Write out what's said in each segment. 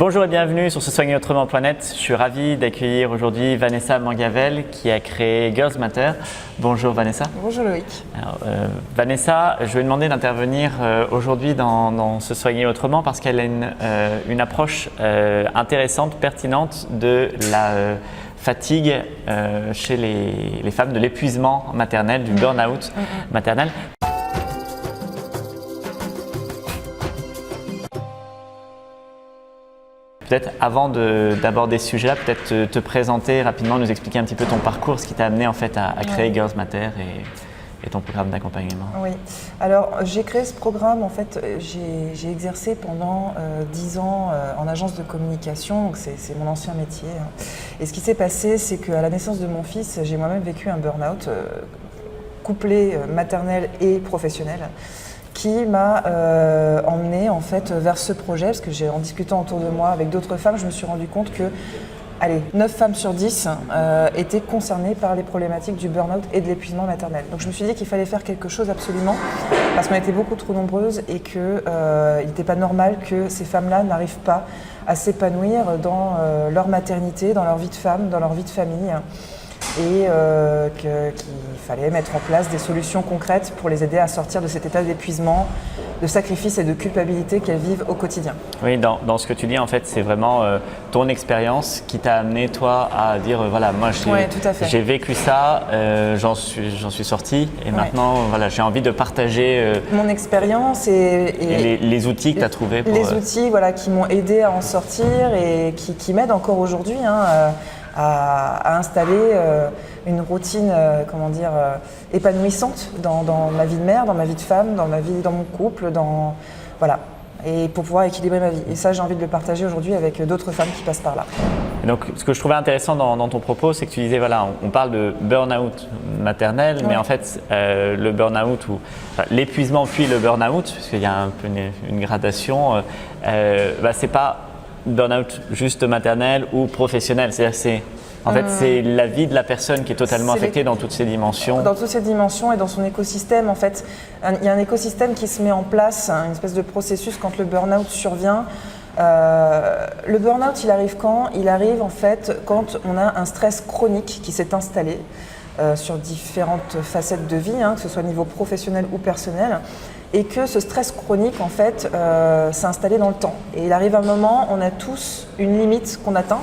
Bonjour et bienvenue sur Se Soigner Autrement.net. Je suis ravi d'accueillir aujourd'hui Vanessa Mangavel qui a créé Girls Matter. Bonjour Vanessa. Bonjour Loïc. Alors, Vanessa, je vais demander d'intervenir aujourd'hui dans Se Soigner Autrement parce qu'elle a une approche intéressante, pertinente de la fatigue chez les femmes, de l'épuisement maternel, du burn-out maternel. Peut-être avant d'aborder ce sujet-là, peut-être te présenter rapidement, nous expliquer un petit peu ton parcours, ce qui t'a amené en fait à créer Girls Matter et ton programme d'accompagnement. Oui, alors j'ai créé ce programme, en fait, j'ai exercé pendant 10 ans en agence de communication, donc c'est mon ancien métier. Et ce qui s'est passé, c'est qu'à la naissance de mon fils, j'ai moi-même vécu un burn-out couplé maternel et professionnel, qui m'a emmenée en fait vers ce projet, parce que en discutant autour de moi avec d'autres femmes, je me suis rendu compte que 9 femmes sur 10 étaient concernées par les problématiques du burn-out et de l'épuisement maternel. Donc je me suis dit qu'il fallait faire quelque chose absolument, parce qu'on était beaucoup trop nombreuses et qu'il n'était pas normal que ces femmes-là n'arrivent pas à s'épanouir dans leur maternité, dans leur vie de femme, dans leur vie de famille. Et qu'il fallait mettre en place des solutions concrètes pour les aider à sortir de cet état d'épuisement, de sacrifice et de culpabilité qu'elles vivent au quotidien. Oui, dans ce que tu dis, en fait, c'est vraiment ton expérience qui t'a amené, toi, à dire voilà, moi j'ai vécu ça, j'en suis sortie et maintenant voilà, j'ai envie de partager mon expérience et les outils que tu as trouvés. Les outils voilà, qui m'ont aidé à en sortir et qui m'aident encore aujourd'hui. À installer une routine épanouissante dans ma vie de mère, dans ma vie de femme, dans mon couple, voilà, et pour pouvoir équilibrer ma vie. Et ça, j'ai envie de le partager aujourd'hui avec d'autres femmes qui passent par là. Et donc, ce que je trouvais intéressant dans ton propos, c'est que tu disais, voilà, on parle de burn-out maternel, mais en fait, le burn-out l'épuisement puis le burn-out, parce qu'il y a un peu une gradation, c'est pas burn-out juste maternel ou professionnel, c'est-à-dire c'est la vie de la personne qui est totalement affectée dans toutes ses dimensions. Dans toutes ses dimensions et dans son écosystème, en fait. Il y a un écosystème qui se met en place, une espèce de processus quand le burn-out survient. Le burn-out, il arrive quand ? Il arrive en fait quand on a un stress chronique qui s'est installé sur différentes facettes de vie, que ce soit au niveau professionnel ou personnel. Et que ce stress chronique, en fait, s'est installé dans le temps. Et il arrive un moment, on a tous une limite qu'on atteint,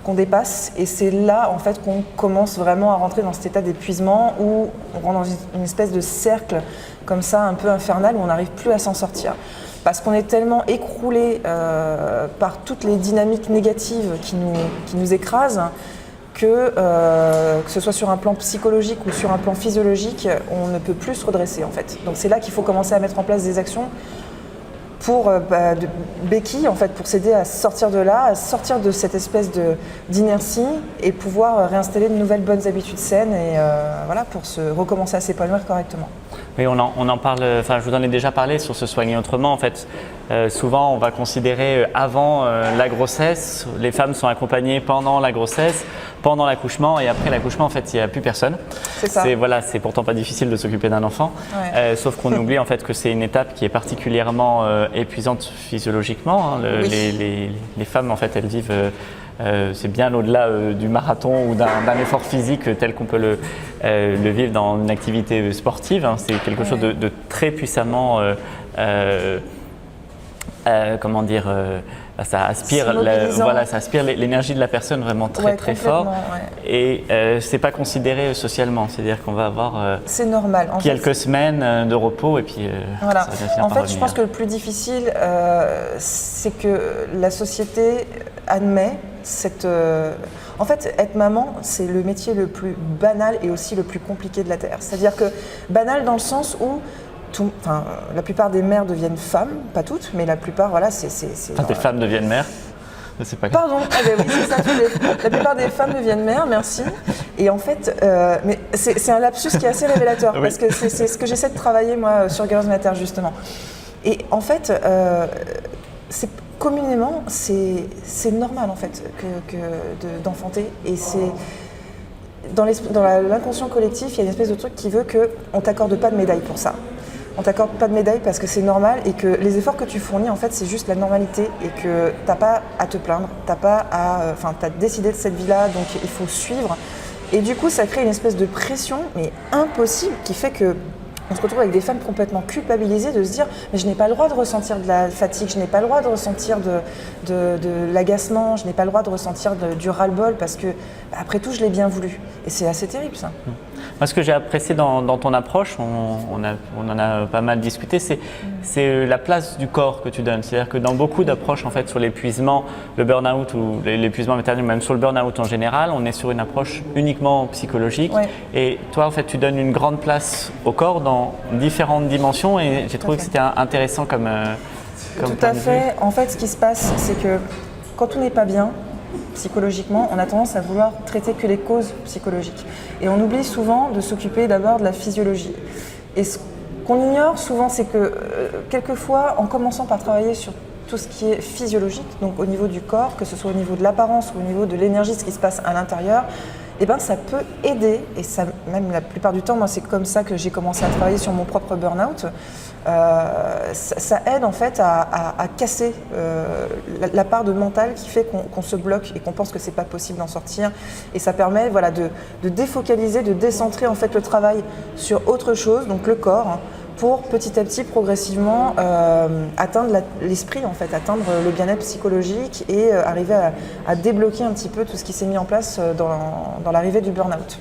qu'on dépasse, et c'est là, en fait, qu'on commence vraiment à rentrer dans cet état d'épuisement où on rentre dans une espèce de cercle comme ça, un peu infernal, où on n'arrive plus à s'en sortir. Parce qu'on est tellement écroulé par toutes les dynamiques négatives qui nous écrasent, que ce soit sur un plan psychologique ou sur un plan physiologique, on ne peut plus se redresser en fait. Donc c'est là qu'il faut commencer à mettre en place des actions pour de béquilles en fait, pour s'aider à sortir de là, à sortir de cette espèce d'inertie et pouvoir réinstaller de nouvelles bonnes habitudes saines et voilà, pour recommencer à s'épanouir correctement. Oui, on en parle, je vous en ai déjà parlé sur Se Soigner Autrement. En fait, souvent on va considérer avant la grossesse, les femmes sont accompagnées pendant la grossesse, pendant l'accouchement et après l'accouchement, en fait, il n'y a plus personne. C'est ça. C'est pourtant pas difficile de s'occuper d'un enfant, sauf qu'on oublie en fait que c'est une étape qui est particulièrement épuisante physiologiquement. Les femmes, en fait, elles vivent c'est bien au-delà du marathon ou d'un effort physique tel qu'on peut le vivre dans une activité sportive. C'est quelque chose de très puissamment, ça aspire l'énergie de la personne vraiment très fort. Et c'est pas considéré socialement, c'est-à-dire qu'on va avoir c'est normal. quelques semaines de repos et puis voilà. Ça va finir en par fait, je pense que le plus difficile, c'est que la société admet en fait, être maman, c'est le métier le plus banal et aussi le plus compliqué de la Terre. C'est-à-dire que banal dans le sens où la plupart des mères deviennent femmes, pas toutes, mais la plupart, voilà, des femmes deviennent mères. C'est pas grave. Pardon, oui, c'est ça. La plupart des femmes deviennent mères, merci. Et en fait, mais c'est un lapsus qui est assez révélateur, parce que c'est ce que j'essaie de travailler moi sur Girls Matter justement. Et en fait, communément, c'est normal en fait d'enfanter, et c'est dans l'inconscient collectif, il y a une espèce de truc qui veut qu'on ne t'accorde pas de médaille pour ça. on t'accorde pas de médaille parce que c'est normal et que les efforts que tu fournis, en fait, c'est juste la normalité et que t'as pas à te plaindre, t'as décidé de cette vie-là, donc il faut suivre. Et du coup, ça crée une espèce de pression, mais impossible, qui fait que on se retrouve avec des femmes complètement culpabilisées de se dire mais je n'ai pas le droit de ressentir de la fatigue, je n'ai pas le droit de ressentir de l'agacement, je n'ai pas le droit de ressentir du ras-le-bol parce que après tout je l'ai bien voulu. Et c'est assez terrible ça. Moi, ce que j'ai apprécié dans ton approche, on en a pas mal discuté, c'est la place du corps que tu donnes. C'est-à-dire que dans beaucoup d'approches en fait, sur l'épuisement, le burn-out ou l'épuisement maternel, même sur le burn-out en général, on est sur une approche uniquement psychologique. Ouais. Et toi, en fait, tu donnes une grande place au corps dans différentes dimensions et j'ai trouvé que c'était intéressant comme Tout à fait. En fait, ce qui se passe, c'est que quand on n'est pas bien, psychologiquement, on a tendance à vouloir traiter que les causes psychologiques. Et on oublie souvent de s'occuper d'abord de la physiologie. Et ce qu'on ignore souvent, c'est que quelquefois, en commençant par travailler sur tout ce qui est physiologique, donc au niveau du corps, que ce soit au niveau de l'apparence ou au niveau de l'énergie, ce qui se passe à l'intérieur, eh ben, ça peut aider, et ça, même la plupart du temps, moi c'est comme ça que j'ai commencé à travailler sur mon propre burn-out, ça aide en fait à casser la part de mental qui fait qu'on se bloque et qu'on pense que c'est pas possible d'en sortir, et ça permet voilà, de défocaliser, de décentrer en fait le travail sur autre chose, donc le corps, pour petit à petit, progressivement, atteindre l'esprit, en fait, atteindre le bien-être psychologique et arriver à débloquer un petit peu tout ce qui s'est mis en place dans l'arrivée du burn-out.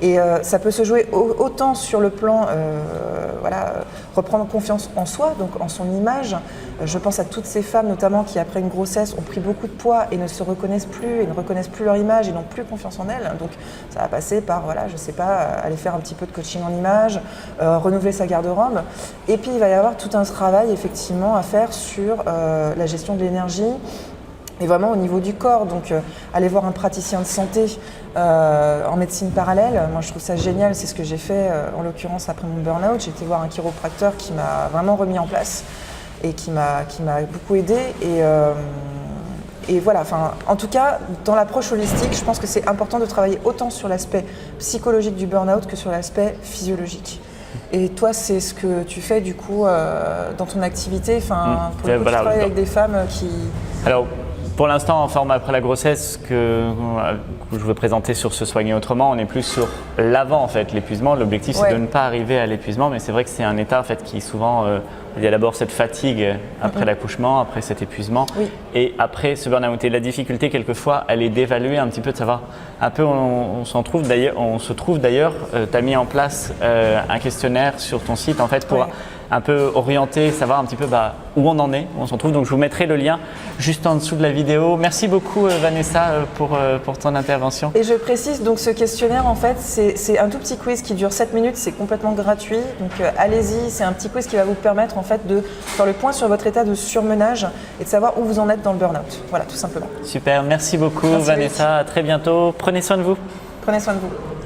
Et ça peut se jouer autant sur le plan, reprendre confiance en soi, donc en son image. Je pense à toutes ces femmes, notamment, qui après une grossesse ont pris beaucoup de poids et ne se reconnaissent plus, et ne reconnaissent plus leur image et n'ont plus confiance en elles. Donc ça va passer par, voilà, je sais pas, aller faire un petit peu de coaching en image, renouveler sa garde-robe. Et puis il va y avoir tout un travail effectivement à faire sur la gestion de l'énergie et vraiment au niveau du corps. Donc aller voir un praticien de santé en médecine parallèle, moi je trouve ça génial, c'est ce que j'ai fait en l'occurrence après mon burn-out. J'ai été voir un chiropracteur qui m'a vraiment remis en place et qui m'a beaucoup aidé. Et voilà, en tout cas, dans l'approche holistique, je pense que c'est important de travailler autant sur l'aspect psychologique du burn-out que sur l'aspect physiologique. Et toi, c'est ce que tu fais du coup dans ton activité, pour le coup, tu travailles avec des femmes qui… Alors, pour l'instant, en forme après la grossesse, que je veux présenter sur Se soigner autrement, on est plus sur l'avant en fait, l'épuisement. L'objectif, c'est de ne pas arriver à l'épuisement, mais c'est vrai que c'est un état en fait qui souvent… il y a d'abord cette fatigue après l'accouchement, après cet épuisement, et après ce burn-out. Et la difficulté, quelquefois, elle est d'évaluer un petit peu, de savoir un peu, on se trouve d'ailleurs, tu as mis en place un questionnaire sur ton site en fait pour un peu orienter, savoir un petit peu où on en est, où on s'en trouve. Donc je vous mettrai le lien juste en dessous de la vidéo. Merci beaucoup Vanessa pour ton intervention. Et je précise, donc ce questionnaire en fait, c'est un tout petit quiz qui dure 7 minutes, c'est complètement gratuit. Donc allez-y, c'est un petit quiz qui va vous permettre en fait de faire le point sur votre état de surmenage et de savoir où vous en êtes dans le burn-out. Voilà, tout simplement. Super, merci beaucoup Vanessa, à très bientôt. Prenez soin de vous. Prenez soin de vous.